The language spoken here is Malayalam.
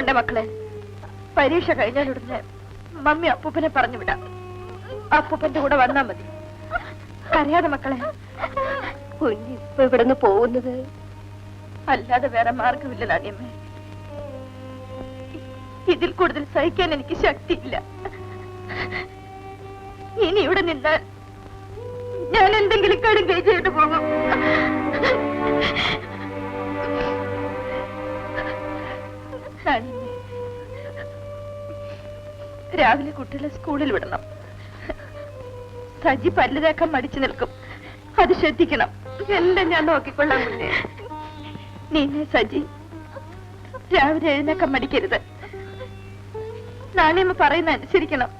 പോണ്ട മക്കളെ. പരീക്ഷ കഴിഞ്ഞാലുടനെ മമ്മി അപ്പൂപ്പനെ പറഞ്ഞു വിടാം. അപ്പൂപ്പന്റെ കൂടെ വന്നാ മതി. അറിയാതെ മക്കളെ. കുഞ്ഞിപ്പോ ഇവിടുന്ന് പോകുന്നത് അല്ലാതെ വേറെ മാർഗമില്ല നാണിയമ്മേ. ഇതിൽ കൂടുതൽ സഹിക്കാൻ എനിക്ക് ശക്തിയില്ല. ഇനി ഇവിടെ നിന്നാൽ ഞാൻ എന്തെങ്കിലും കടും കൈ ചെയ്തിട്ട് പോകും. രാവിലെ കുട്ടികളെ സ്കൂളിൽ വിടണം. സജി പല്ല് തേക്കാൻ മടിച്ചു നിൽക്കും. അത് ശ്രദ്ധിക്കണം. എല്ലാം ഞാൻ നോക്കിക്കൊള്ളാം. മുന്നേ നീനെ സജി രാവിലെ എഴുന്നേക്കാൻ മടിക്കരുത്. നാണിയമ്മ പറയുന്ന അനുസരിക്കണം.